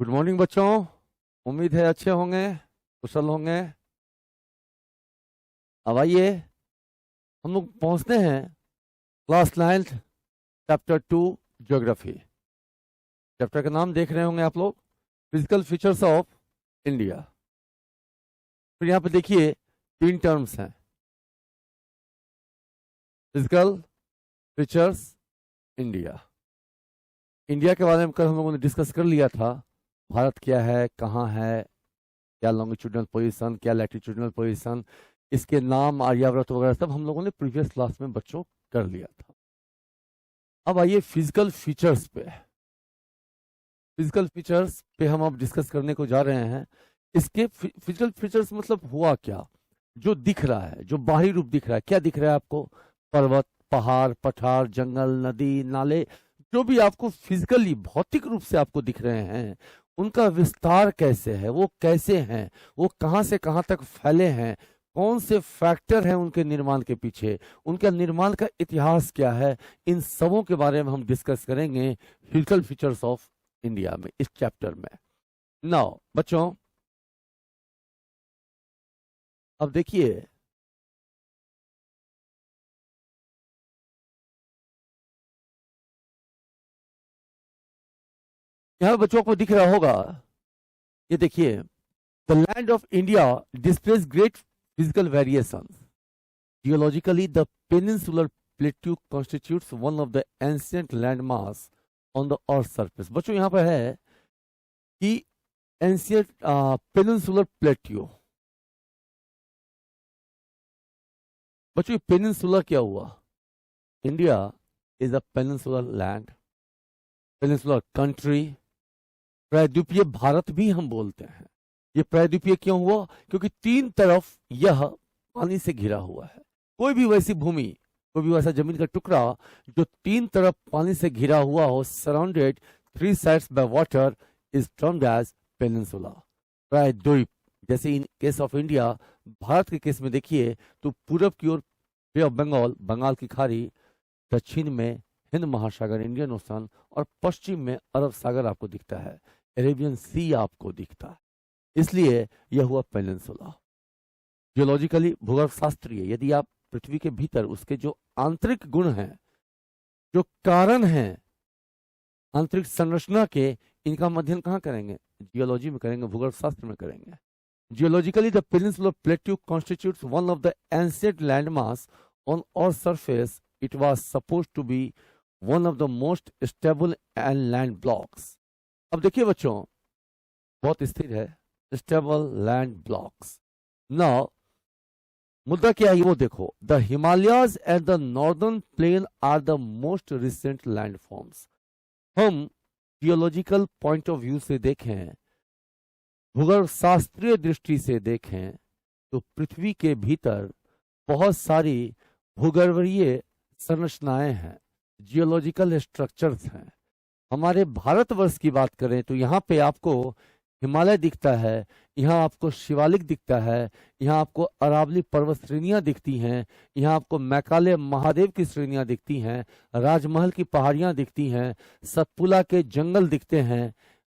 Good morning बच्चों। उम्मीद है अच्छे होंगे, कुशल होंगे। अब आइए हम लोग पहुंचते हैं क्लास 9 चैप्टर 2 ज्योग्राफी। चैप्टर का नाम देख रहे होंगे आप लोग, फिजिकल फीचर्स ऑफ इंडिया। फिर यहाँ पे देखिए 3 टर्म्स हैं, फिजिकल फीचर्स इंडिया। इंडिया के बारे में कल हम लोगों ने डिस्कस कर लिया था, भारत क्या है, कहाँ है, क्या लॉन्गिट्यूडनल पोजीशन, क्या लैटिट्यूडनल पोजीशन, इसके नाम, आर्यावर्त वगैरह सब हम लोगों ने प्रीवियस क्लास में बच्चों कर लिया था। अब आइए फिजिकल फीचर्स पे। फिजिकल फीचर्स पे हम अब डिस्कस करने को जा रहे हैं। इसके फिजिकल फीचर्स मतलब हुआ क्या, जो दिख रहा है, जो बाहरी रूप दिख रहा है। क्या दिख रहा है आपको? पर्वत, पहाड़, पठार, जंगल, नदी, नाले, जो भी आपको फिजिकली भौतिक रूप से आपको दिख रहे हैं, उनका विस्तार कैसे है, वो कैसे हैं, वो कहां से कहां तक फैले हैं, कौन से फैक्टर हैं उनके निर्माण के पीछे, उनका निर्माण का इतिहास क्या है, इन सबों के बारे में हम डिस्कस करेंगे फिजिकल फीचर्स ऑफ इंडिया में, इस चैप्टर में। नाउ बच्चों, अब देखिए यहां बच्चों को दिख रहा होगा, ये देखिए, the land of India displace great physical variations. Geologically, the peninsular plateau constitutes one of the ancient landmass on the Earth's surface. बच्चों यहाँ पर है कि ancient peninsular plateau। बच्चों ये पेनिनसुलर क्या हुआ? India is a peninsular land, peninsular country. प्रायद्वीपीय भारत भी हम बोलते हैं। ये प्रायद्वीपीय क्यों हुआ? क्योंकि 3 तरफ यह पानी से घिरा हुआ है। कोई भी वैसी भूमि, कोई भी वैसा जमीन का टुकड़ा जो 3 तरफ पानी से घिरा हुआ हो, surrounded 3 sides by water, is termed as peninsula, प्रायद्वीप। जैसे in case of India, Bharat के केस में देखिए तो पूरब की ओर बे ऑफ बंगाल, बंगाल की खाड़ी, दक्षिण में हिंद महासागर, इंडियन ओशन, और पश्चिम में अरब सागर आपको दिखता है, अरेबियन सी आपको दिखता है, इसलिए यह हुआ पेनिनसुला। जियोलॉजिकली, भूगर्भ शास्त्रीय, यदि आप पृथ्वी के भीतर उसके जो आंतरिक गुण हैं, जो कारण हैं आंतरिक संरचना के, इनका अध्ययन कहाँ करेंगे? जियोलॉजी में करेंगे, भूगर्भ शास्त्र में करेंगे। Geologically the peninsular plateau constitutes one of the ancient landmass on earth surface. It was supposed to be one of the most stable and land blocks. अब देखिए बच्चों, बहुत स्थिर है, स्टेबल लैंड ब्लॉक्स। नाउ मुद्दा क्या है वो देखो, the Himalayas and the northern plain are the most recent landforms. हम जियोलॉजिकल पॉइंट ऑफ व्यू से देखें, भूगर्भ शास्त्रीय दृष्टि से देखें, तो पृथ्वी के भीतर बहुत सारी भूगर्भीय संरचनाएं हैं, जियोलॉजिकल स्ट्रक्चर्स हैं। हमारे भारतवर्ष की बात करें तो यहाँ पे आपको हिमालय दिखता है, यहाँ आपको शिवालिक दिखता है, यहाँ आपको अरावली पर्वत श्रेणियां दिखती हैं, यहाँ आपको मैकाले महादेव की श्रेणियां दिखती हैं, राजमहल की पहाड़ियां दिखती हैं, सतपुड़ा के जंगल दिखते हैं,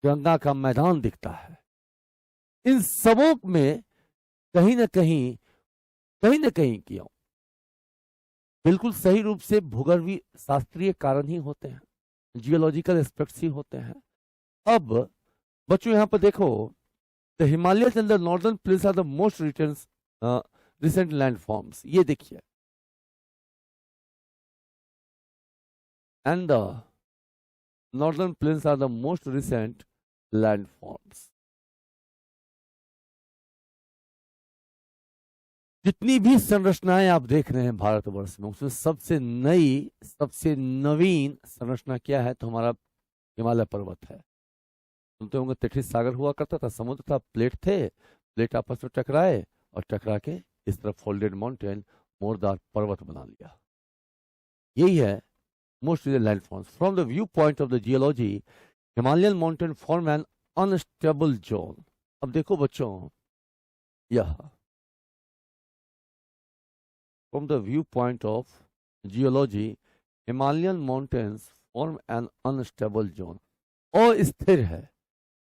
गंगा का मैदान दिखता है। इन सबों में कहीं ना कहीं क्यों, बिल्कुल सही रूप से भूगर्भीय शास्त्रीय कारण ही होते हैं, जियोलॉजिकल एस्पेक्ट्स ही होते हैं। अब बच्चों यहाँ पर देखो, the Himalayas and the northern plains are the most recent landforms. ये देखिए, and the northern plains are the most recent landforms. जितनी भी संरचनाएं आप देख रहे हैं भारतवर्ष में, उसमें सबसे नई, सबसे नवीन संरचना क्या है? तो हमारा हिमालय पर्वत है। सुनते होंगे तटीय सागर हुआ करता था, समुद्र था, प्लेट थे, प्लेट आपस में टकराए और टकरा के इस तरफ फोल्डेड माउंटेन, मोरदार पर्वत बना लिया। यही है most landforms. From the view point of the geology, Himalayan mountain form an unstable zone. अब देखो बच्चों, यह from the viewpoint of geology, Himalayan mountains form an unstable zone। अस्थिर है,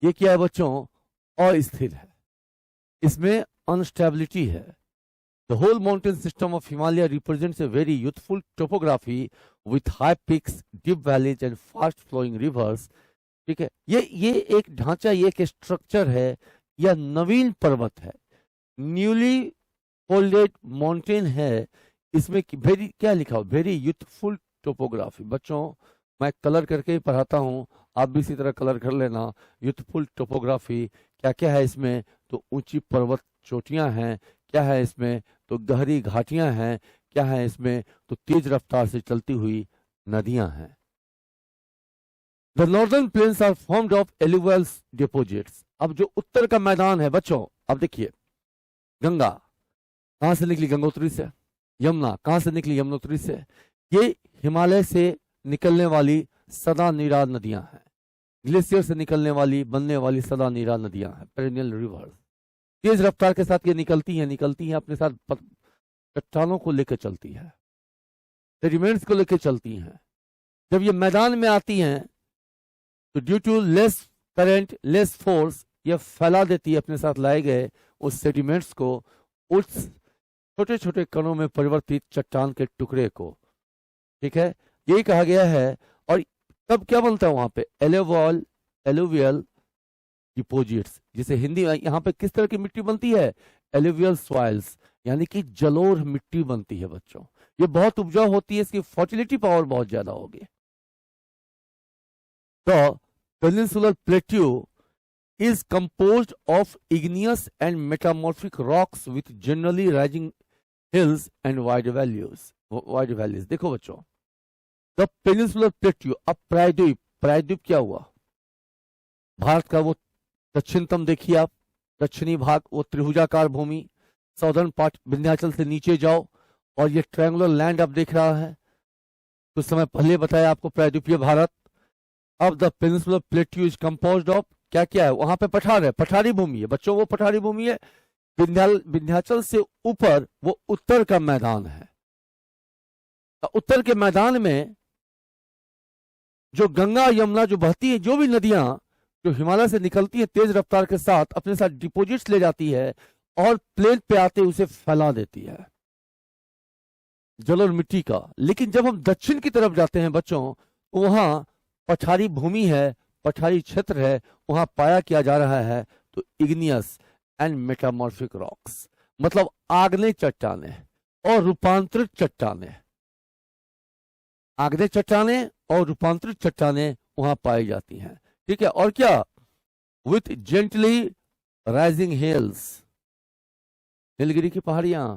ये क्या है बच्चों? अस्थिर है, इसमें अनस्टेबिलिटी है। The whole mountain system of Himalaya represents a very youthful topography with high peaks, deep valleys and fast flowing rivers. ठीक है, ये एक ढांचा, ये एक स्ट्रक्चर है, यह नवीन पर्वत है, न्यूली फोल्डेड माउंटेन है। इसमें वेरी क्या लिखा हो? Very youthful topography. बच्चों मैं कलर करके ही पढ़ाता हूँ, आप भी इसी तरह कलर कर लेना। यूथफुल टोपोग्राफी क्या क्या है इसमें? तो ऊंची पर्वत चोटियां हैं, क्या है इसमें? तो गहरी घाटियां हैं, क्या है इसमें? तो तेज रफ्तार से चलती हुई नदियां हैं। The northern plains are formed of alluvial deposits. अब जो उत्तर का मैदान है बच्चों, अब देखिए, गंगा कहां से निकली? गंगोत्री से। यमुना कहां से निकली? यमुनोत्री से। ये हिमालय से निकलने वाली सदा नीरा नदियां हैं, ग्लेशियर से निकलने वाली, बनने वाली सदा नीरा नदियां हैं, पेरिनियल रिवर्स। तेज रफ्तार के साथ ये निकलती हैं अपने साथ चट्टानों को लेकर चलती है, सेडिमेंट्स को लेकर चलती हैं। जब ये मैदान में आती हैं तो due to less current, less force, ये फैला देती है अपने साथ लाए गए उस सेडिमेंट्स को, उस छोटे छोटे कणों में परिवर्तित चट्टान के टुकड़े को। ठीक है, यही कहा गया है। और तब क्या बनता है वहां पे? एलुवियल डिपोजिट्स, जिसे हिंदी में यहाँ पे किस तरह की मिट्टी बनती है? एलुवियल सॉइल्स, यानी कि जलोढ़ मिट्टी बनती है बच्चों। ये बहुत उपजाऊ होती है, इसकी फर्टिलिटी पावर बहुत ज्यादा होगी। तो peninsular plateau is composed of igneous and metamorphic rocks with generally rising hills and wide valleys. देखो बच्चों, the peninsular plateau, अब प्रायद्वीप, प्रायद्वीप क्या हुआ? भारत का वो दक्षिणतम देखिए आप, दक्षिणी भाग, वो त्रिभुजाकार भूमि, साउदर्न पार्ट, विंध्याचल से नीचे जाओ और ये ट्रायंगुलर लैंड आप देख रहा है। कुछ समय पहले बताया आपको प्रायद्वीपीय भारत। अब the peninsular plateau is composed of क्या क्या है? वहां पे पठार है, पठारी भूमि है बच्चों, वो पठारी भूमि है। विंध्याचल से ऊपर वो उत्तर का मैदान है। उत्तर के मैदान में जो गंगा यमुना जो बहती है, जो भी नदियां जो हिमालय से निकलती है तेज रफ्तार के साथ, अपने साथ डिपोजिट्स ले जाती है और प्लेन पे आते उसे फैला देती है जल और मिट्टी का। लेकिन जब हम दक्षिण की तरफ जाते हैं बच्चों, तो वहां पठारी भूमि है, पठारी क्षेत्र है, वहां पाया किया जा रहा है तो इग्नियस एंड मेटामॉर्फिक रॉक्स, मतलब आग्नेय चट्टाने और रूपांतरित चट्टाने, आग्नेय चट्टाने और रूपांतरित चट्टाने वहां पाई जाती हैं। ठीक है, और क्या? With gently rising hills, Nilgiri की पहाड़ियां,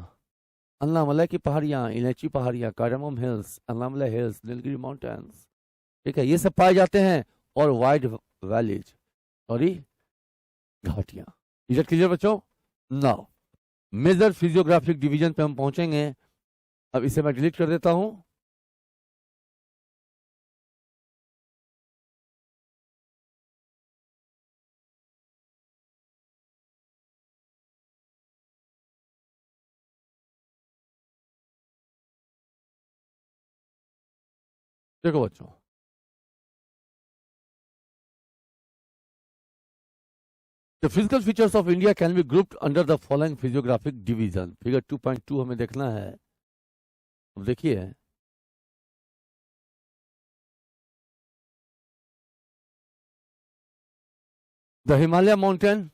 अन्नामलई की पहाड़ियां, इलायची पहाड़ियां, cardamom hills, Annamalai hills, Nilgiri mountains. ठीक है, ये सब पाए जाते हैं। और वाइड वैलीज, सॉरी घाटियां। इज इट क्लियर बच्चों? नाउ मेजर फिजियोग्राफिक डिवीजन पे हम पहुंचेंगे। अब इसे मैं डिलीट कर देता हूं। देखो बच्चों, The physical features of India can be grouped under the following physiographic division. Figure 2.2 हमें देखना है। अब देखिए, द हिमालय माउंटेन,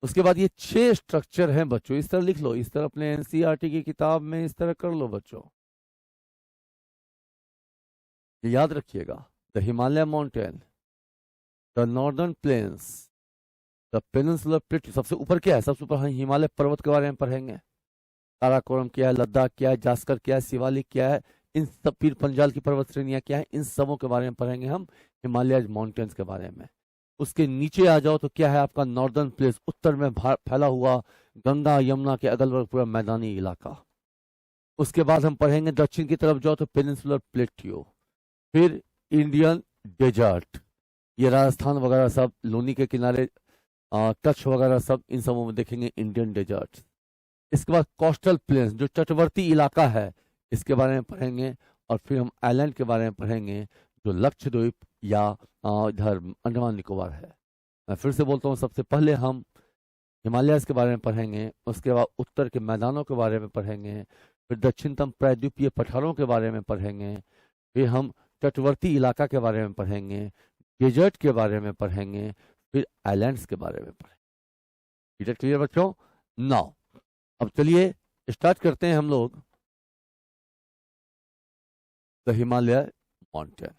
उसके बाद ये 6 स्ट्रक्चर हैं बच्चों, इस तरह लिख लो, इस तरह अपने एनसीईआरटी की किताब में इस तरह कर लो बच्चों, याद रखिएगा। The Himalaya mountain, the northern planes, the peninsular plateau, सबसे ऊपर क्या है? सबसे ऊपर हिमालय पर्वत के बारे में पढ़ेंगे। काराकोरम क्या है, लद्दाख क्या है, जास्कर क्या है, शिवालिक क्या है, इन सब, पीर पंजाल की पर्वत श्रेणियां क्या है, इन सबों के बारे में पढ़ेंगे हम, हिमालय माउंटेन्स के बारे में। उसके नीचे आ जाओ तो क्या है आपका? नॉर्दर्न प्लेस, उत्तर में फैला हुआ गंगा यमुना के अगल बगल पूरा मैदानी इलाका। उसके बाद हम पढ़ेंगे दक्षिण की तरफ जाओ तो पेनिनसुलर प्लेट्यू, फिर इंडियन डेजर्ट, ये राजस्थान वगैरह सब, लोनी के किनारे, कच्छ वगैरह सब, इन सबों में देखेंगे इंडियन डेजर्ट। इसके बाद कोस्टल प्लेन्स, जो तटवर्ती इलाका है, इसके बारे में पढ़ेंगे। और फिर हम आइलैंड के बारे में पढ़ेंगे, जो लक्षद्वीप या इधर अंडमान निकोबार है। मैं फिर से बोलता हूँ, सबसे पहले हम हिमालयस के बारे में पढ़ेंगे, उसके बाद उत्तर के मैदानों के बारे में पढ़ेंगे, फिर दक्षिणतम प्रायद्वीपीय पठारों के बारे में पढ़ेंगे, फिर हम तटवर्ती इलाका के बारे में पढ़ेंगे, डेजर्ट के बारे में पढ़ेंगे, फिर आइलैंड्स के बारे में पढ़ेंगे। इट क्लियर बच्चों? नाउ अब चलिए स्टार्ट करते हैं हम लोग द हिमालय माउंटेन।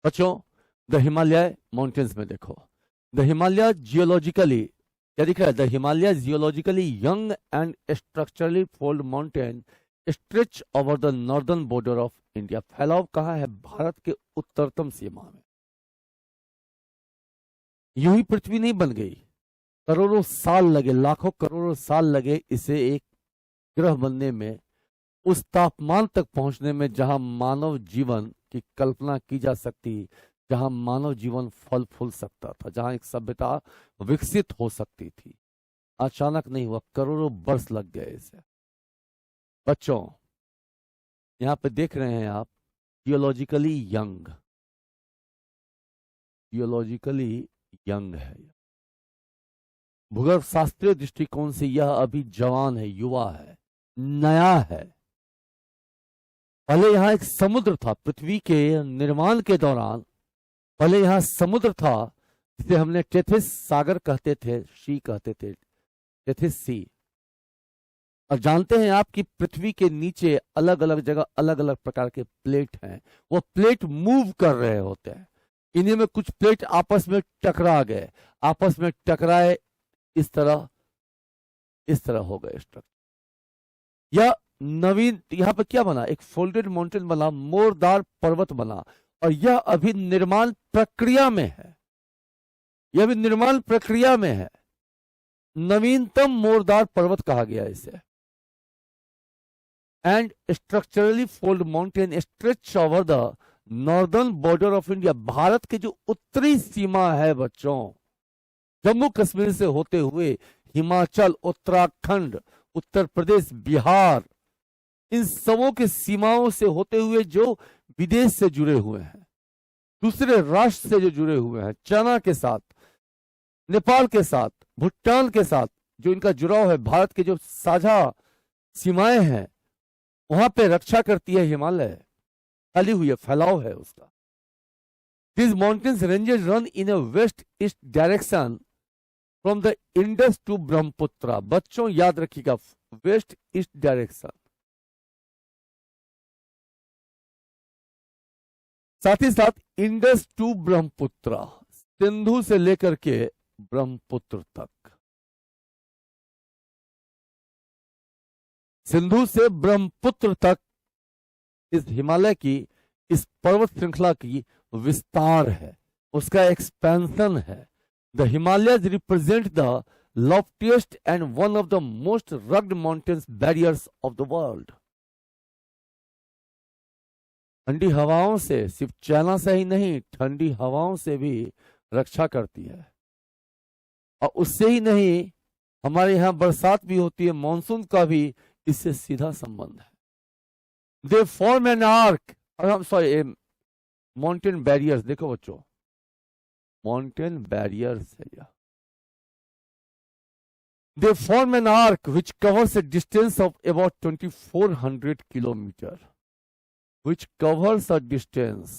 बच्चों द हिमालय माउंटेन्स में देखो, द हिमालय जियोलॉजिकली क्या दिख रहा है? The Himalaya geologically young and structurally fold mountain stretch over the northern border of India. फैलाव कहाँ है? भारत के उत्तरतम सीमा में। यूं ही पृथ्वी नहीं बन गई, करोड़ों साल लगे, लाखों करोड़ों साल लगे इसे एक ग्रह बनने में, उस तापमान तक पहुंचने में जहां मानव जीवन की कल्पना की जा सकती, जहां मानव जीवन फल फूल सकता था, जहां एक सभ्यता विकसित हो सकती थी। अचानक नहीं हुआ, करोड़ों वर्ष लग गए इसे। बच्चों यहां पे देख रहे हैं आप, जियोलॉजिकली यंग, जियोलॉजिकली यंग है। भूगर्भ शास्त्रीय दृष्टिकोण से यह अभी जवान है, युवा है, नया है। पहले यहां एक समुद्र था, पृथ्वी के निर्माण के दौरान पहले यहां समुद्र था, जिसे हमने टेथिस सागर कहते थे, सी कहते थे, टेथिस सी। और जानते हैं आप कि पृथ्वी के नीचे अलग अलग जगह अलग अलग प्रकार के प्लेट हैं, वो प्लेट मूव कर रहे होते हैं। इन्हीं में कुछ प्लेट आपस में टकरा गए, आपस में टकराए, इस तरह हो गए स्ट्रक्चर। यह नवीन यहां पर क्या बना? एक फोल्डेड माउंटेन बना, मोरदार पर्वत बना, और यह अभी निर्माण प्रक्रिया में है, यह भी निर्माण प्रक्रिया में है। नवीनतम मोरदार पर्वत कहा गया इसे। And structurally fold mountain stretch over the northern border of India. Bharat की जो उत्तरी सीमा है बच्चों, जम्मू कश्मीर से होते हुए हिमाचल, उत्तराखंड, उत्तर प्रदेश, बिहार, इन सबों की सीमाओं से होते हुए जो विदेश से जुड़े हुए हैं, दूसरे राष्ट्र से जो जुड़े हुए हैं, चाइना के साथ, नेपाल के साथ, भूटान के साथ जो इनका जुड़ाव है, भारत के जो साझा सीमाएं हैं, वहां पे रक्षा करती है हिमालय, फैली हुई है, फैलाव है उसका। These mountains ranges run in a west-east direction from the Indus to Brahmaputra। बच्चों याद रखिएगा, वेस्ट ईस्ट डायरेक्शन। साथ ही साथ इंडस टू ब्रह्मपुत्र, सिंधु से लेकर के ब्रह्मपुत्र तक, सिंधु से ब्रह्मपुत्र तक इस हिमालय की, इस पर्वत श्रृंखला की विस्तार है, उसका एक्सपेंशन है। The Himalayas represent the loftiest and one of the most rugged mountains barriers of the world. ठंडी हवाओं से, सिर्फ चाइना से ही नहीं, ठंडी हवाओं से भी रक्षा करती है। और उससे ही नहीं, हमारे यहाँ बरसात भी होती है, मानसून का भी इससे सीधा संबंध है। They form an arc, sorry mountain barriers, देखो बच्चों, माउंटेन बैरियर्स है यह। They form an arc which covers A distance of about 2400 kilometre, which covers a distance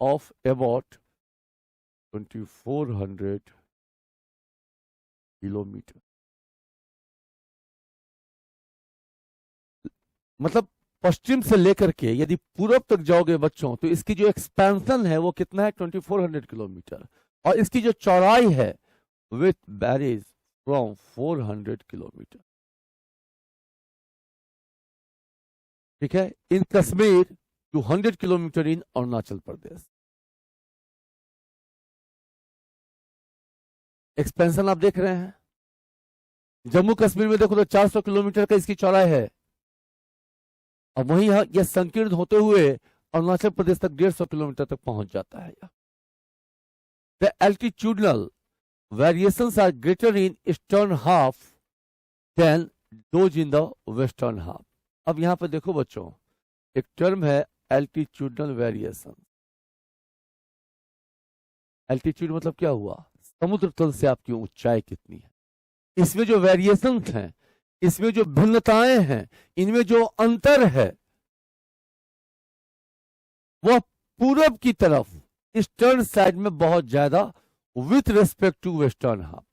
of about 2400 kilometre. मतलब पश्चिम से लेकर के यदि पूर्व तक जाओगे बच्चों, तो इसकी जो एक्सपेंशन है वो कितना है? 2400 किलोमीटर। और इसकी जो चौड़ाई है विथ वेरीज फ्रॉम 400 किलोमीटर। ठीक है, in Kashmir 200 kilometre in Arunachal Pradesh. Expansion आप देख रहे हैं। जम्मू कश्मीर में देखो तो 400 किलोमीटर का इसकी चौड़ाई है, और वहीं यह संकीर्ण होते हुए अरुणाचल प्रदेश तक 150 किलोमीटर तक पहुंच जाता है। The altitudinal variations are greater in eastern half than those in the western half. अब यहां पर देखो बच्चों, एक टर्म है एल्टीट्यूडनल वेरिएशन. एल्टीट्यूड मतलब क्या हुआ? समुद्र तल से आपकी ऊंचाई कितनी है. इसमें जो वेरिएशंस हैं, इसमें जो भिन्नताएं हैं, इनमें जो अंतर है, वह पूरब की तरफ ईस्टर्न साइड में बहुत ज्यादा with respect to western half.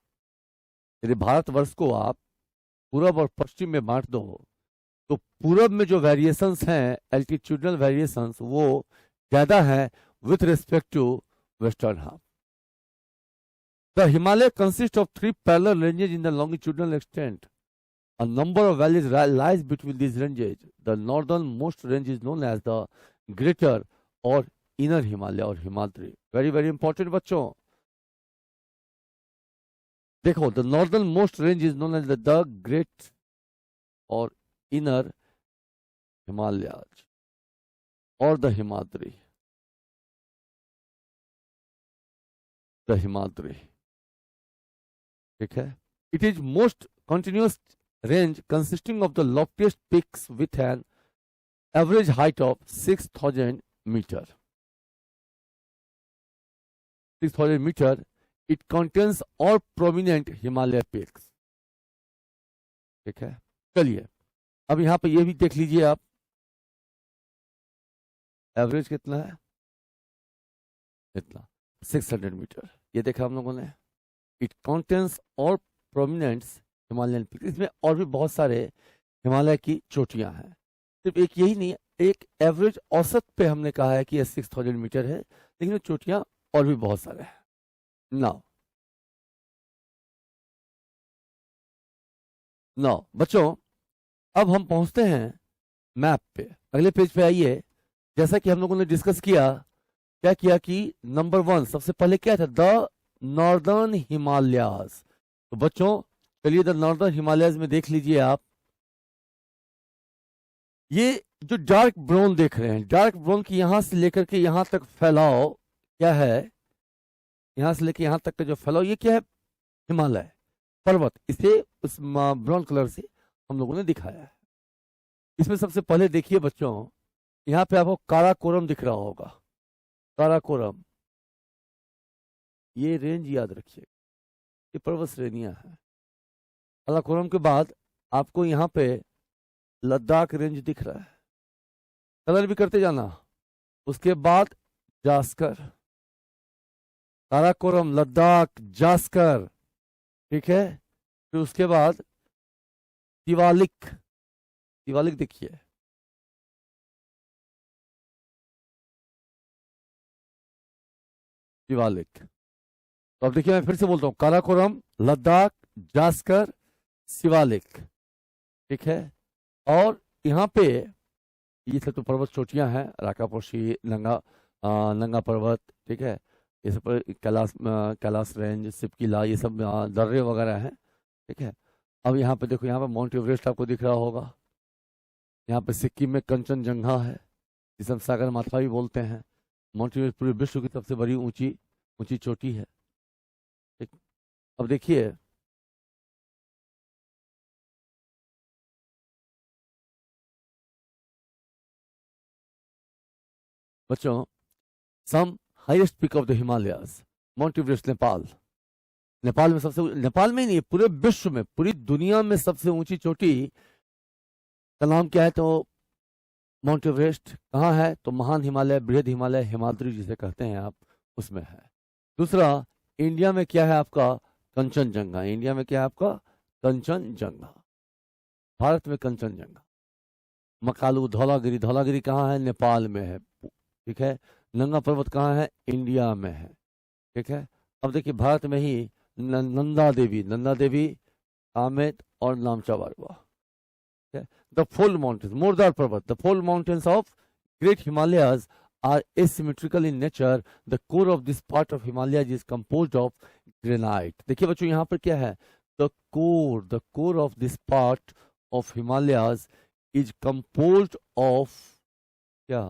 यदि भारतवर्ष को आप पूरब और पश्चिम में बांट दो तो पूरब में जो वेरिएशंस हैं, एल्टीट्यूडनल वेरिएशंस, वो ज्यादा है with respect to western half. The Himalaya consist of 3 parallel ranges in the longitudinal extent. A number of valleys lies between these ranges. The northernmost range is known as the Greater or Inner Himalaya or Himadri. Very very important बच्चों. देखो, the northernmost range is known as the Great or Inner Himalayas or the Himadri. The Himadri. ठीक है. It is most continuous range consisting of the loftiest peaks with an average height of 6,000 meter. 6,000 meter. It contains all prominent Himalaya peaks. ठीक है. चलिए अब यहां पे ये भी देख लीजिए आप, एवरेज कितना है, इतना 600 मीटर. ये देखा हम लोगों ने. It contains all prominent Himalayan peak. इसमें और भी बहुत सारे हिमालय की चोटियां हैं. सिर्फ एक यही नहीं, एक एवरेज औसत पे हमने कहा है कि यह 6,000 मीटर है, लेकिन चोटियां और भी बहुत सारे हैं. नाउ बच्चों, अब हम पहुंचते हैं मैप पे. अगले पेज पे आइए. जैसा कि हम लोगों ने डिस्कस किया, क्या किया कि नंबर 1 सबसे पहले क्या था, द नॉर्दर्न हिमालयाज. तो बच्चों चलिए द नॉर्दर्न हिमालयाज में देख लीजिए आप, ये जो डार्क ब्राउन देख रहे हैं, डार्क ब्राउन की यहां से लेकर के यहां तक फैलाव क्या है, यहां से लेकर यहां तक का जो फैलाव, ये क्या है, हिमालय पर्वत. इसे उस ब्राउन कलर से हम लोगों ने दिखाया है. इसमें सबसे पहले देखिए बच्चों, यहां पे आपको काराकोरम दिख रहा होगा. काराकोरम, ये रेंज याद रखिए, ये पर्वत श्रेणियां हैं. काराकोरम के बाद आपको यहां पे लद्दाख रेंज दिख रहा है. कलर भी करते जाना. उसके बाद जास्कर, काराकोरम, लद्दाख, जास्कर. ठीक है. फिर उसके बाद शिवालिक. शिवालिक देखिए, शिवालिक. तो अब देखिए मैं फिर से बोलता हूं, काराकोरम, लद्दाख, जास्कर, शिवालिक. ठीक है. और यहाँ पे ये सब तो पर्वत चोटियां हैं, राकापोशी, नंगा पर्वत. ठीक है. ये सब कैलाश रेंज, सिपकिला, ये सब दर्रे वगैरह हैं. ठीक है. अब यहाँ पे देखो, यहाँ पे माउंट एवरेस्ट आपको दिख रहा होगा. यहाँ पे सिक्किम में कंचनजंगा है, जिसे हम सागर माथा भी बोलते हैं. माउंट एवरेस्ट पूरे विश्व की सबसे बड़ी ऊंची चोटी है. ठीक. अब देखिए बच्चों, some highest peak of the Himalayas, Mount Everest, Nepal. Nepal में सबसे, नेपाल में ही नहीं, पूरे विश्व में, पूरी दुनिया में सबसे ऊंची चोटी का नाम क्या है, तो माउंट एवरेस्ट. कहाँ है, तो महान हिमालय, बृहद हिमालय, हिमाद्री जिसे कहते हैं आप, उसमें है. दूसरा, इंडिया में क्या है आपका, कंचनजंगा. इंडिया में क्या है आपका, कंचनजंगा. भारत में कंचनजंगा. मकालू, धौलागिरी. धौलागिरी कहाँ है, नेपाल में है. ठीक है. नंगा पर्वत कहाँ है, इंडिया में है. ठीक है. अब देखिए भारत में ही नंदा देवी, आमेट और नामचा बारवा. The fold mountains, Mordor पर्वत, the fold mountains of Great Himalayas are asymmetrical in nature. The core of this part of Himalayas is composed of granite. देखिए बच्चों, यहाँ पर क्या है, the core of this part of Himalayas is composed of क्या,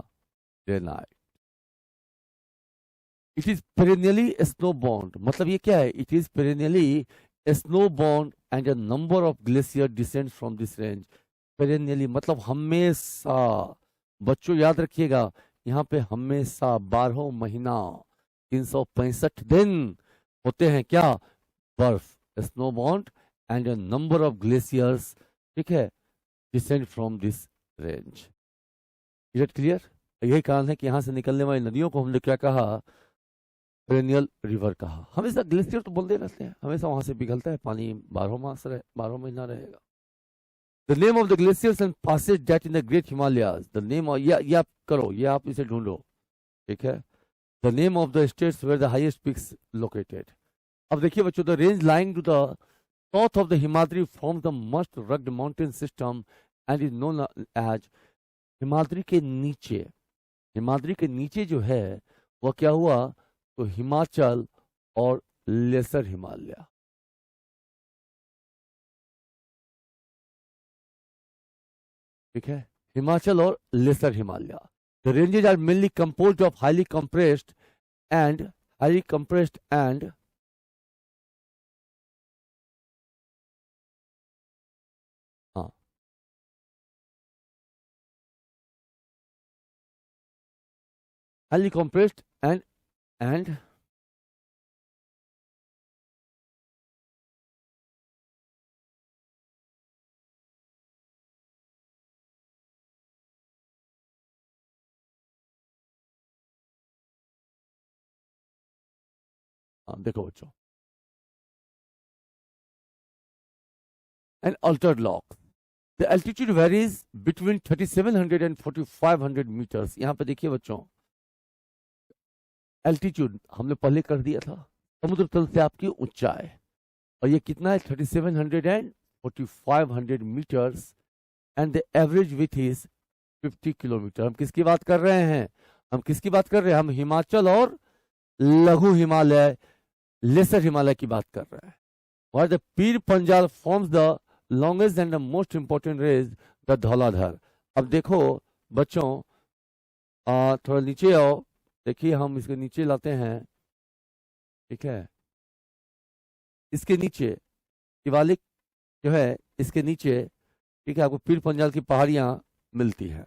granite. It is perennially snow bound, मतलब ये क्या है, it is perennially snow bound and a number of glacier descend from this range. Perennially मतलब हमेशा, बच्चों याद रखिएगा, यहाँ पे हमेशा 12 महीना 365 दिन होते हैं क्या, बर्फ, snow bound and a number of glaciers, ठीक है, descend from this range. Is it clear? यही कारण है कि यहाँ से निकलने वाली नदियों को हमने क्या कहा, पेरेनियल रिवर कहा। हमेशा ग्लेशियर तो बोलते रहते हैं, हमेशा वहां से पिघलता है पानी, 12 महीना रहेगा। The name of the glaciers and passes that in the great Himalayas, the name, ये आप करो, ये आप इसे ढूंढो, ठीक है। The name of the states where the highest peaks located. अब देखिए बच्चों, the range lying to the south of the Himadri form the most rugged mountain system and is known as, Himadri के नीचे, हिमाद्री के नीचे जो है वह क्या हुआ, तो हिमाचल और लेसर हिमालय, ठीक है, हिमाचल और lesser Himalaya. The ranges are mainly composed of highly compressed and highly compressed and हाँ, हाईली कंप्रेस्ड एंड देखो बच्चों, and altered rock. The altitude varies between 3700 and 4500 metres. यहाँ पे देखिए बच्चों, एल्टीट्यूड हमने पहले कर दिया था, समुद्र तल से आपकी ऊंचाई, और ये कितना है, 3700 and 4500 metres, and the average width is 50 kilometre. हम किसकी बात कर रहे हैं, हम किसकी बात कर रहे हैं, हम हिमाचल और लघु हिमालय, लेसर हिमालय की बात कर रहे हैं। और the Pir Panjal forms the longest and the most important range, the Dhauladhar. अब देखो बच्चों, थोड़ा नीचे आओ, देखिए हम इसके नीचे लाते हैं, ठीक है, इसके नीचे शिवालिक जो है, इसके नीचे, ठीक है, आपको पीर पंजाल की पहाड़ियां मिलती है।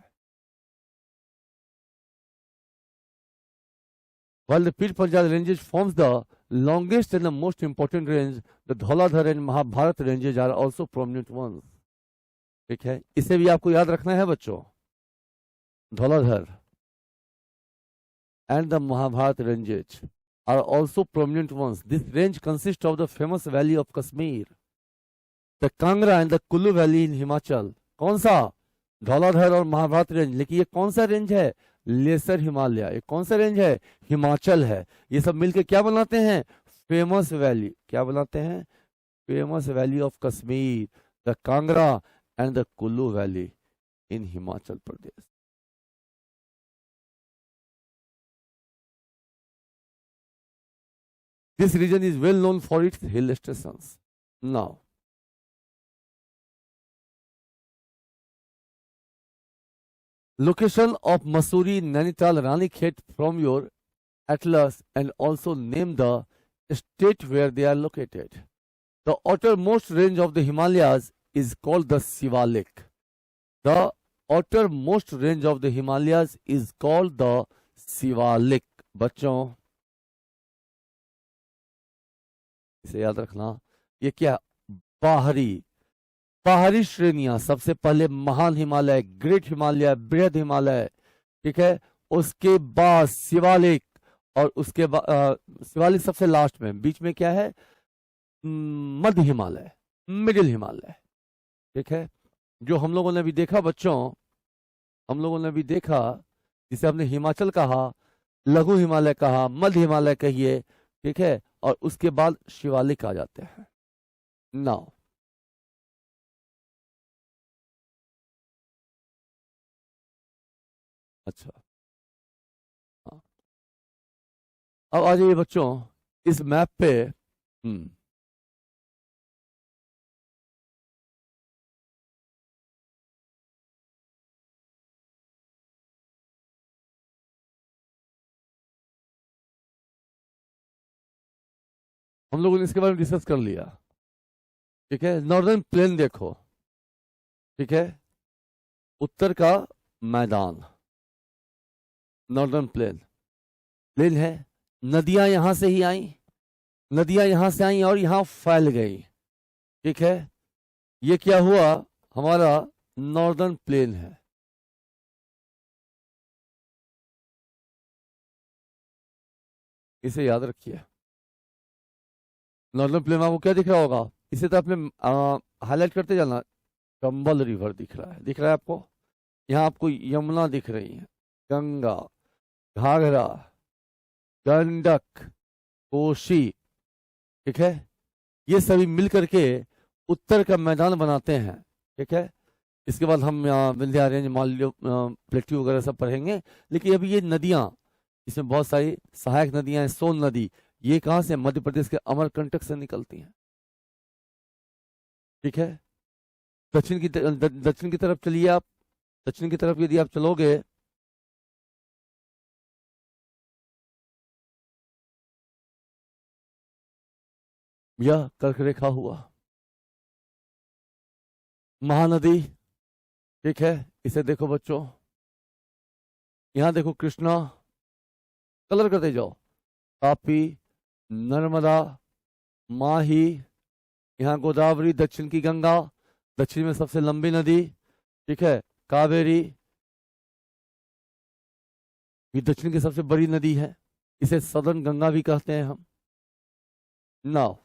While the Pir Panjal ranges forms the longest and the most important range, the Dhauladhar and Mahabharat ranges are also prominent ones. ठीक है, इसे भी आपको याद रखना है बच्चों, Dhauladhar and the Mahabharat ranges are also prominent ones. This range consists of the famous valley of Kashmir, the Kangra and the Kullu valley in Himachal. कौन सा, धौलाधर और महाभारत रेंज। लेकिन ये कौन सा रेंज है, लेसर हिमालय। ये कौन सा रेंज है, हिमाचल है। ये सब मिलके क्या बनाते हैं, फेमस वैली। क्या बनाते हैं, famous valley of Kashmir, the Kangra and the Kullu valley in Himachal Pradesh. This region is well known for its hill stations. Now location of Mussoorie, Nainital, Ranikhet from your atlas, and also name the state where they are located. The outermost range of the Himalayas is called the Sivalik. The outermost range of the Himalayas is called the Sivalik. बच्चों इसे याद रखना, ये क्या, बाहरी, बाहरी श्रेणियां, सबसे पहले महान हिमालय, ग्रेट हिमालय, बृहद हिमालय, ठीक है, उसके बाद शिवालिक, और उसके बाद शिवालिक सबसे लास्ट में, बीच में क्या है, मध्य हिमालय, मिडिल हिमालय, ठीक है। जो हम लोगों ने भी देखा बच्चों, हम लोगों ने भी देखा, जिसे हमने हिमाचल कहा, लघु हिमालय कहा, मध्य हिमालय कहिए, ठीक है, और उसके बाद शिवालिक आ जाते हैं। नाउ अच्छा, हाँ, अब आ जाइए बच्चों इस मैप पे। हम्म हम लोगों ने इसके बारे में डिस्कस कर लिया। ठीक है, नॉर्दर्न प्लेन देखो, ठीक है, उत्तर का मैदान, नॉर्दर्न प्लेन, प्लेन है, नदियां यहां से ही आई, नदियां यहां से आई और यहां फैल गई। ठीक है, ये क्या हुआ, हमारा नॉर्दर्न प्लेन है। इसे याद रखिए। नॉर्दर्न प्लेन में आपको क्या दिख रहा होगा, इसे तो आपने हाईलाइट करते जाना। चंबल रिवर दिख रहा है, दिख रहा है आपको, यहाँ आपको यमुना दिख रही है, गंगा, घाघरा, गंडक, कोसी। ठीक है, ये सभी मिलकर के उत्तर का मैदान बनाते हैं। ठीक है, इसके बाद हम विंध्या रेंज, मालवीय प्लेट्यू वगैरह सब पढ़ेंगे। लेकिन अभी ये नदियां, इसमें बहुत सारी सहायक नदियां हैं। सोन नदी, ये कहां से, मध्य प्रदेश के अमरकंटक से निकलती हैं। ठीक है, दक्षिण की तरफ चलिए आप, दक्षिण की तरफ यदि आप चलोगे, यह कर्क रेखा हुआ, महानदी। ठीक है, इसे देखो बच्चों, यहां देखो कृष्णा, कलर करते जाओ, तापी, नर्मदा, माही, यहाँ गोदावरी, दक्षिण की गंगा, दक्षिण में सबसे लंबी नदी। ठीक है, कावेरी, ये दक्षिण की सबसे बड़ी नदी है, इसे सदर्न गंगा भी कहते हैं हम। नाउ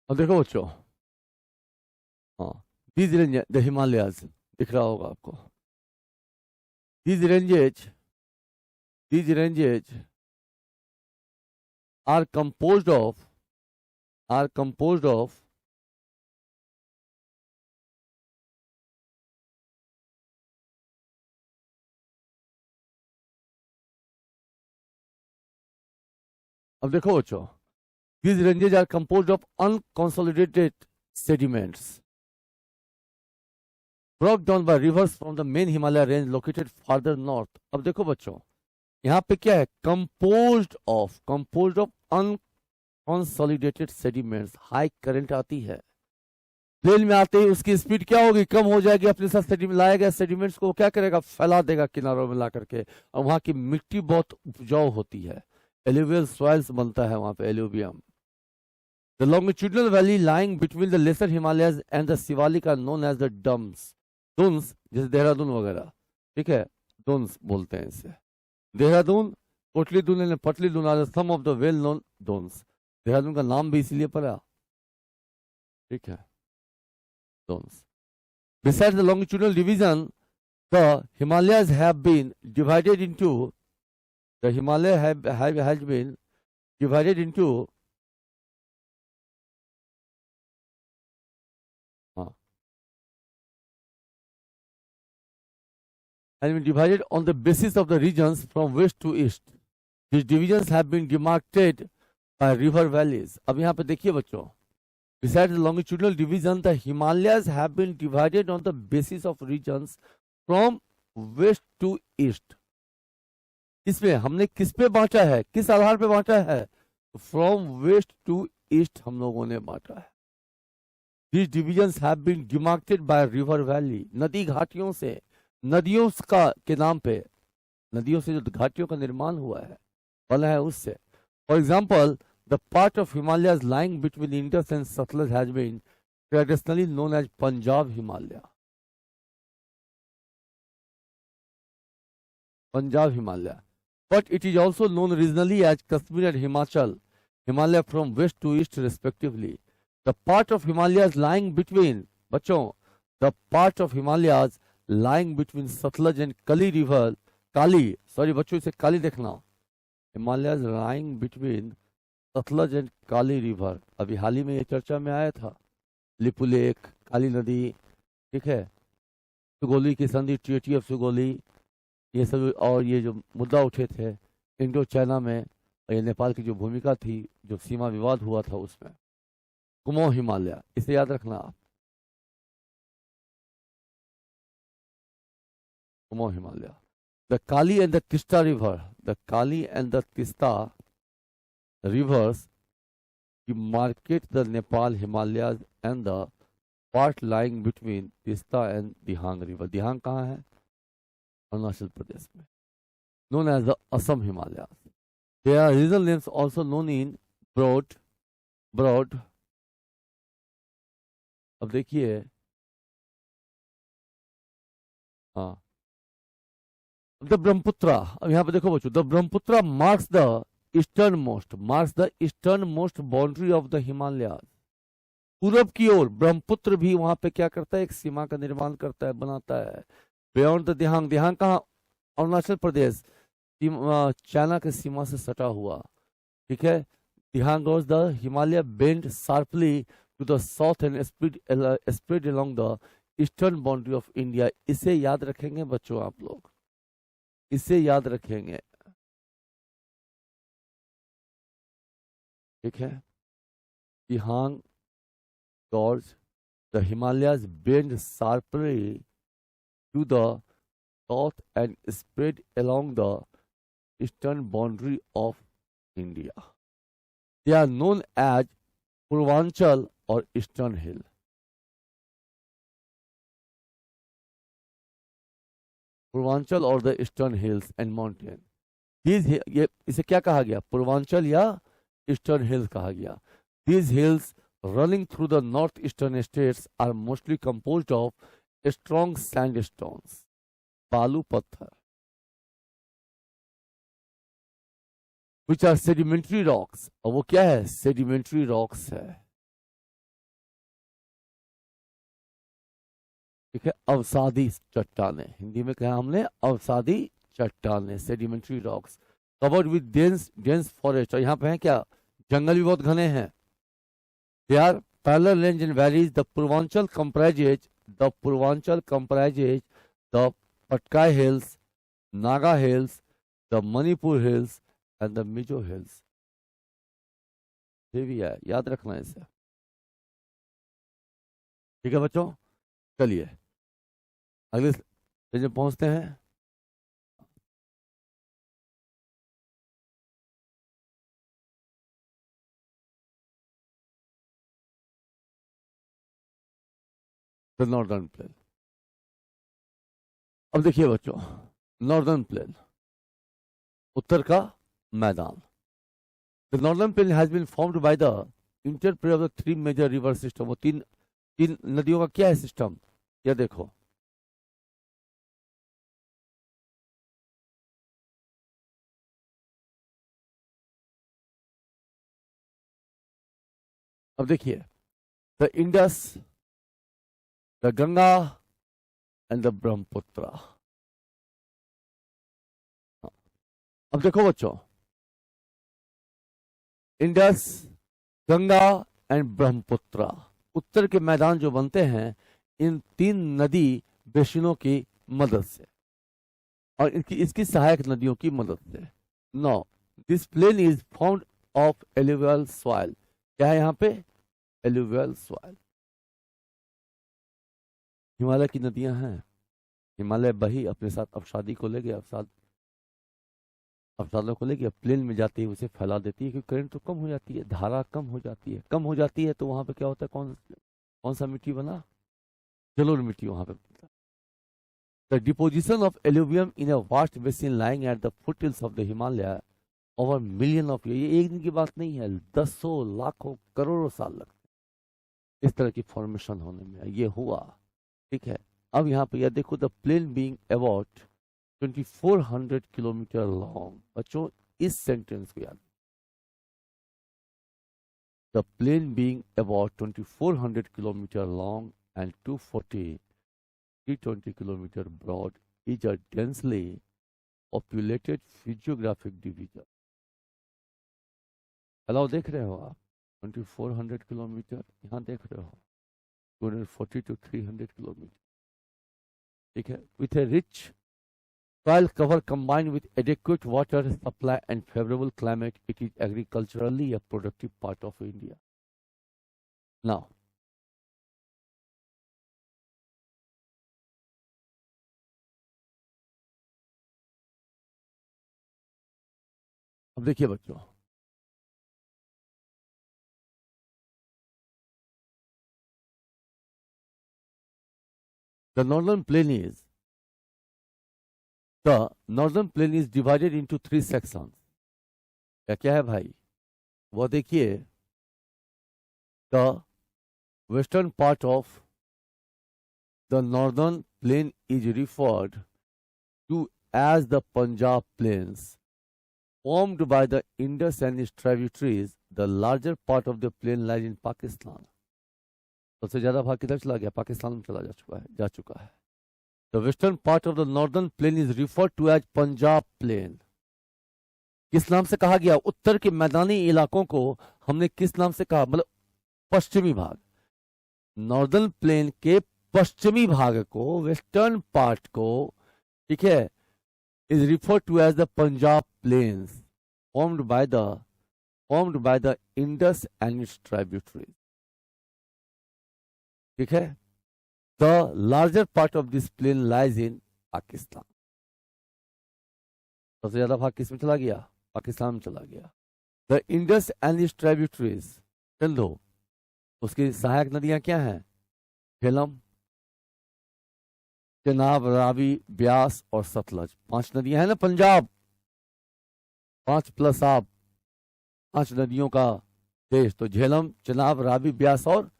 अब देखो बच्चों, हाँ, दीज रेंज द हिमालयाज दिख रहा होगा आपको। These ranges, these ranges are composed of अब देखो बच्चों, these ranges are composed of unconsolidated sediments brought down by rivers from the main Himalaya range located farther north। अब देखो बच्चों, यहाँ पे क्या है, composed of unconsolidated sediments। High current आती है, प्लेन में आते ही उसकी स्पीड क्या होगी, कम हो जाएगी, अपने साथ लाए गए सेडिमेंट्स को क्या करेगा, फैला देगा किनारों में ला करके। और वहां की मिट्टी बहुत उपजाऊ होती है, एलुवियल सॉइल्स बनता है वहां पे, alluvium. The longitudinal valley lying between the lesser Himalayas and the Shiwalik are known as the duns, duns, जैसे देहरादून वगैरह। ठीक है, दुन्स बोलते हैं इसे। Dehradun, Kotli Dun and Patli Dun are some of the well known duns. Dehradun का नाम भी इसीलिए पड़ा। ठीक है, zones. Besides the longitudinal division, the Himalayas have been divided into, the Himalaya has been divided into and been divided on the basis of the regions from west to east. These divisions have been demarcated by river valleys. अब यहाँ पे देखिए बच्चों, besides the longitudinal division, the Himalayas have been divided on the basis of regions from west to east. इसमें हमने किस पे बांटा है, किस आधार पे बांटा है, फ्रॉम वेस्ट टू ईस्ट हम लोगों ने बांटा है। These divisions have been demarcated by river valley, नदी घाटियों से, नदियों का के नाम पे, नदियों से जो घाटियों का निर्माण हुआ है, बना है उससे। For example, the part of Himalayas lying between Indus and Satluj has been traditionally known as Punjab Himalaya. Punjab Himalaya. But it is also known regionally as Kashmir and Himachal Himalaya from west to east respectively. The part of Himalayas lying between, बच्चों, the part of Himalayas lying between Satluj and Kali river, Kali, sorry बच्चों इसे काली देखना, Himalayas lying between Sutlej and Kali river. अभी हाल ही में ये चर्चा में आया था, लिपुलेख, काली नदी। ठीक है, सुगोली की संधि, ट्रीटी ऑफ सुगोली, ये सब, और ये जो मुद्दा उठे थे इंडो चाइना में, और ये नेपाल की जो भूमिका थी, जो सीमा विवाद हुआ था उसमें, कुमाऊं हिमालय, इसे याद रखना आप, Kumaon Himalaya. The Kali and the Teesta river, the Kali and the Teesta rivers demarcate the Nepal Himalayas and the part lying between Tista and Dihang river. Dihang कहाँ है? अरुणाचल प्रदेश में. Known as the Assam Himalayas. There are regional names also known in broad. अब देखिए, हाँ, the Brahmaputra. अब यहाँ पे देखो बच्चों, the Brahmaputra marks the eastern most boundary of the Himalaya. पूरब की ओर ब्रह्मपुत्र भी वहां पे क्या करता है, एक सीमा का निर्माण करता है, बनाता है। बियॉन्ड द दिहांग, दिहांग कहाँ? अरुणाचल प्रदेश, चाइना के सीमा से सटा हुआ, ठीक है। Dihang goes the Himalaya bend sharply to the south and spread along the eastern boundary of India. इसे याद रखेंगे बच्चों, आप लोग इसे याद रखेंगे, ठीक है। दिहांग goes the Himalayas bend sharply to the south and spread along the eastern boundary of India. They are known as Purvanchal or Eastern Hill. Purvanchal और the eastern hills and mountain, ये इसे क्या कहा गया? पूर्वांचल या ईस्टर्न हिल्स कहा गया। These hills running through the northeastern states are mostly composed of strong sandstones, बालू पत्थर, which are sedimentary rocks। और वो क्या है? sedimentary rocks है, ठीक है। अवसादी चट्टाने, हिंदी में कहा हमने अवसादी चट्टाने, sedimentary rocks covered with dense forest। और यहाँ पे है क्या? जंगल भी बहुत घने हैं। They are parallel range and valleys. The Purvanchal comprises the Patkai Hills, Naga Hills, the Manipur Hills, and the Mizo Hills. ये भी है, याद रखना है इसे, ठीक है बच्चों। चलिए अगले पेज में पहुंचते हैं। The northern plain. अब देखिए बच्चों, नॉर्दर्न प्लेन, उत्तर का मैदान। The northern plain has been formed by the interplay of the three major river system. वो तीन नदियों का क्या है सिस्टम? ये देखो, अब देखिए, the Indus, the Ganga and the Brahmaputra. अब देखो बच्चों, इंडस, गंगा एंड ब्रह्मपुत्र, उत्तर के मैदान जो बनते हैं इन तीन नदी बेसिनों की मदद से और इसकी सहायक नदियों की मदद से। No, this plain is found of alluvial soil. क्या है यहाँ पे? Alluvial soil. हिमालय की नदियां हैं, हिमालय बही अपने साथ अवसादी को ले गया, अवसादों को लेके प्लेन में जाती है, उसे फैला देती है, क्योंकि करंट तो कम हो जाती है, धारा कम हो जाती है, तो वहां पे क्या होता है? कौन सा मिट्टी बना? जलोढ़ मिट्टी वहां पे बनता है। The deposition of alluvium in a vast basin lying at the foothills of the Himalaya over million of year. ये एक दिन की बात नहीं है, दसों लाखों करोड़ों साल लगते इस तरह की फॉर्मेशन होने में। ये हुआ, ठीक है। अब यहाँ पे यह देखो, the plain being about 2400 kilometre long. बच्चों इस सेंटेंस को याद, the plain being about 2400 kilometre long and 320 kilometre broad is a densely populated physiographic division. अलाउ देख रहे हो आप, 2400 किलोमीटर, यहाँ देख रहे हो 240 to 300 किलोमीटर, ठीक है। With A rich Soil cover combined with adequate water supply and favorable climate, it is agriculturally a productive part of India. Now, अब देखिए बच्चों, the northern plain is the northern plain is divided into three sections. क्या क्या है भाई? वो देखिए, the western part of the northern plain is referred to as the Punjab plains, formed by the Indus and its tributaries. The larger part of the plain lies in Pakistan. सबसे ज्यादा भाग किधर चला गया? पाकिस्तान में जा चुका है. The western part of the northern plain is referred to as Punjab plain. किस नाम से कहा गया? उत्तर के मैदानी इलाकों को हमने किस नाम से कहा? मतलब पश्चिमी भाग, नॉर्दर्न प्लेन के पश्चिमी भाग को, वेस्टर्न पार्ट को, ठीक है, is referred to as the Punjab plains, formed by the Indus and its tributaries. ठीक है. The larger part of this plain lies in Pakistan. सबसे ज्यादा भाग किस में चला गया? पाकिस्तान में चला गया. The Indus and its tributaries, चल दो, उसकी सहायक नदियां क्या हैं? झेलम, चनाब, रावी, ब्यास और सतलज. 5 नदियां हैं ना पंजाब, 5 प्लस आप, 5 नदियों का देश. तो झेलम, चनाब, रावी, ब्यास और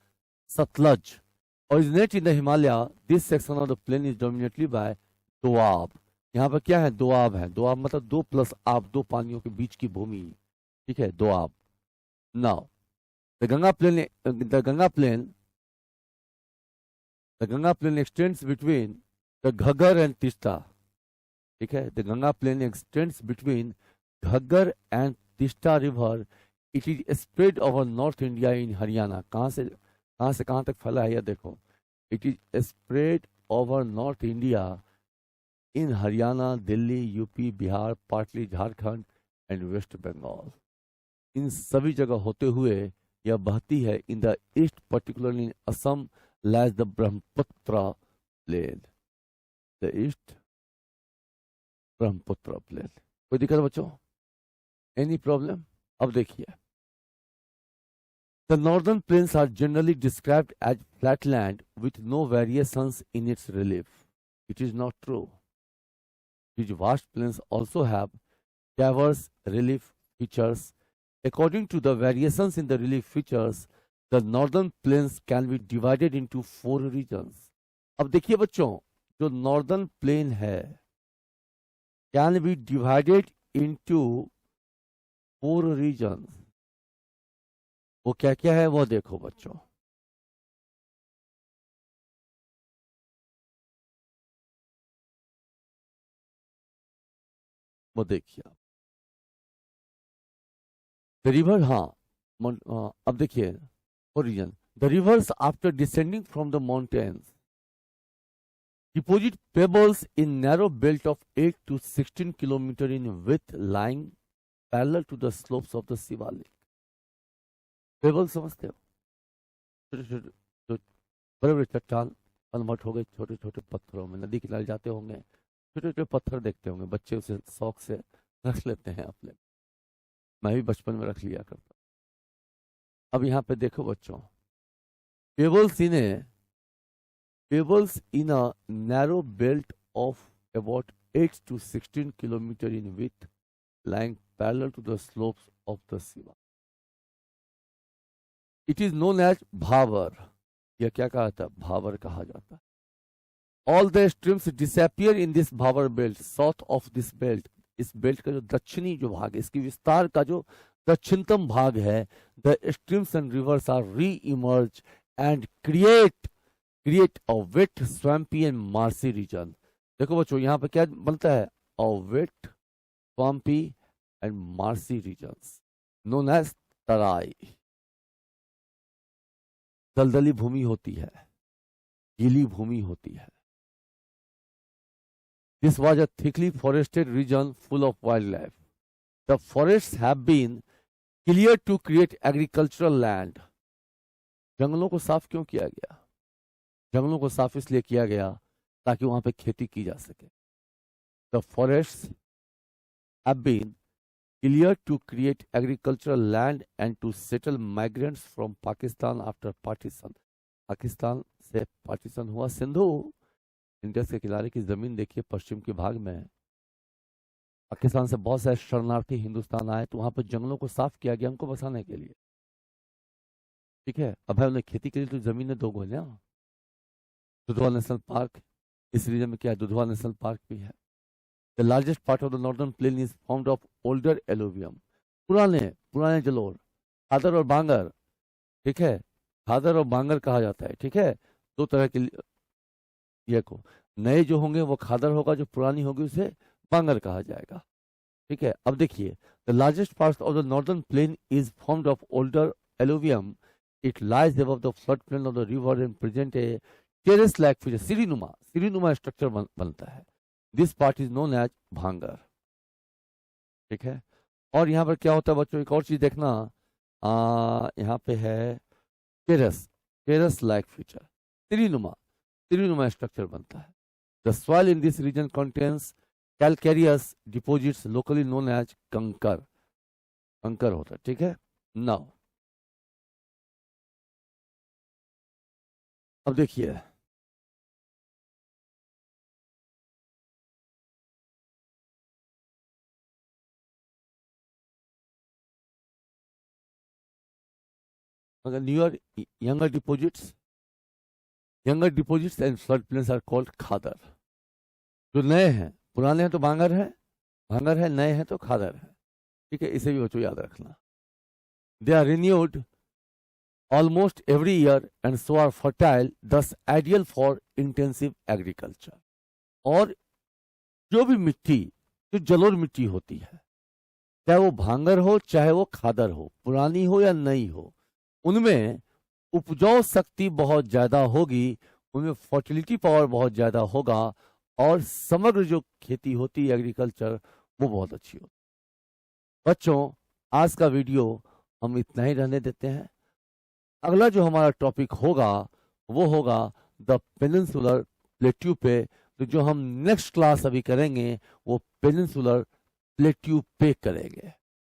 Sutlej. Originate in the Himalaya, this section of the plain is dominantly by Doab. यहाँ पर क्या है? दोआब है. दोआब मतलब 2 प्लस आप, 2 पानियों के बीच की भूमि, ठीक है, Doab. Now, the Ganga plain extends between the Ghaggar and Tista. ठीक है, the Ganga plain extends between Ghaggar and Tista river. It is spread over North India in Haryana. कहाँ से कहाँ तक फैला है? यह देखो, it is spread over north India in Haryana, Delhi, UP, Bihar, partly Jharkhand and west Bengal. इन सभी जगह होते हुए यह बहती है in the east, particularly in Assam, lies the Brahmaputra plain. The east Brahmaputra plain. कोई दिक्कत बच्चों? Any problem? अब देखिए, the northern plains are generally described as flatland with no variations in its relief. It is not true. These vast plains also have diverse relief features. According to the variations in the relief features, the northern plains can be divided into 4 regions. अब देखिए बच्चों, जो northern plain है can be divided into 4 regions. वो क्या क्या है वो देखो बच्चों. वो देखिए आप, द रिवर, हाँ, अब देखिए origin. The rivers after descending from the mountains deposit pebbles in narrow belt of 8 to 16 kilometre in with, lying parallel to the slopes of the Shivalik. Pebble समझते हो? छोटे छोटे बड़े बड़े चट्टान कन्वर्ट हो गए छोटे छोटे पत्थरों में. नदी किनारे जाते होंगे, छोटे छोटे पत्थर देखते होंगे, बच्चे उसे शौक से रख लेते हैं अपने. मैं भी बचपन में रख लिया करता. अब यहाँ पे देखो बच्चों, pebbles in a narrow belt of about 8 to 16 kilometre in with, lying parallel to the slopes of the Shiva. It is known as bhabar. यह क्या कहा था? भावर कहा जाता है. All the streams disappear in this bhabar belt south of this belt. इस belt का जो दक्षिणी जो भाग है, इसकी विस्तार का जो दक्षिणतम भाग है, the streams and rivers are re emerge and create a wet, swampy and marshy region. देखो बच्चों, यहाँ पे क्या बनता है? A wet, swampy and marshy regions known as terai. दलदली भूमि होती है, गीली भूमि होती है. This was a thickly forested region full of wildlife. The forests have been cleared to create agricultural land. जंगलों को साफ क्यों किया गया? जंगलों को साफ इसलिए किया गया ताकि वहां पे खेती की जा सके. The forests have been cleared to create agricultural land and to settle migrants from Pakistan after partition. Pakistan से पार्टीशन हुआ. सिंधु इंडस के किनारे की जमीन देखिए, पश्चिम के भाग में. पाकिस्तान से बहुत सारे शरणार्थी हिंदुस्तान आए तो वहां पर जंगलों को साफ किया गया उनको बसाने के लिए. ठीक है. अब है उन्हें खेती के लिए तो जमीनें दो गोलियां. दुधवा नेशनल पार्क इस रीजन में क्या है? दुधवा नेशनल पार्क भी है. The largest part of the northern plain is formed of older एलोवियम. पुराने जलोर, खादर और बांगर. ठीक है. खादर और बांगर कहा जाता है. ठीक है. दो तरह के ये को. नए जो होंगे वो खादर होगा, जो पुरानी होगी उसे बांगर कहा जाएगा. ठीक है. अब देखिए, the largest part of the northern plain is formed of older alluvium. It lies above the flood plain of the river and present a terrace like feature. सीढ़ीनुमा स्ट्रक्चर बनता है. This part is known as bhangar. ठीक है. और यहाँ पर क्या होता है बच्चों, एक और चीज देखना. यहाँ पे है टेरेस लाइक फीचर. सीढ़ीनुमा स्ट्रक्चर बनता है. The soil in this reason contains calcareous deposits locally known as कंकर होता है. ठीक है. नाउ अब देखिए, अगर newer younger deposits and floodplains are called खादर. जो नए हैं, पुराने हैं तो बांगर है, नए हैं तो खादर है. ठीक है. इसे भी बच्चों याद रखना. They are renewed almost every year and so are fertile, thus ideal for intensive agriculture. और जो भी मिट्टी, जो जलोढ़ मिट्टी होती है, चाहे वो भांगर हो चाहे वो खादर हो, पुरानी हो या नई हो, उनमें उपजाऊ शक्ति बहुत ज्यादा होगी, उनमें फर्टिलिटी पावर बहुत ज्यादा होगा और समग्र जो खेती होती है एग्रीकल्चर वो बहुत अच्छी होती. बच्चों, आज का वीडियो हम इतना ही रहने देते हैं. अगला जो हमारा टॉपिक होगा वो होगा द पेनिनसुलर प्लेट्यू पे. तो जो हम नेक्स्ट क्लास अभी करेंगे वो पेनिनसुलर प्लेट्यू पे करेंगे.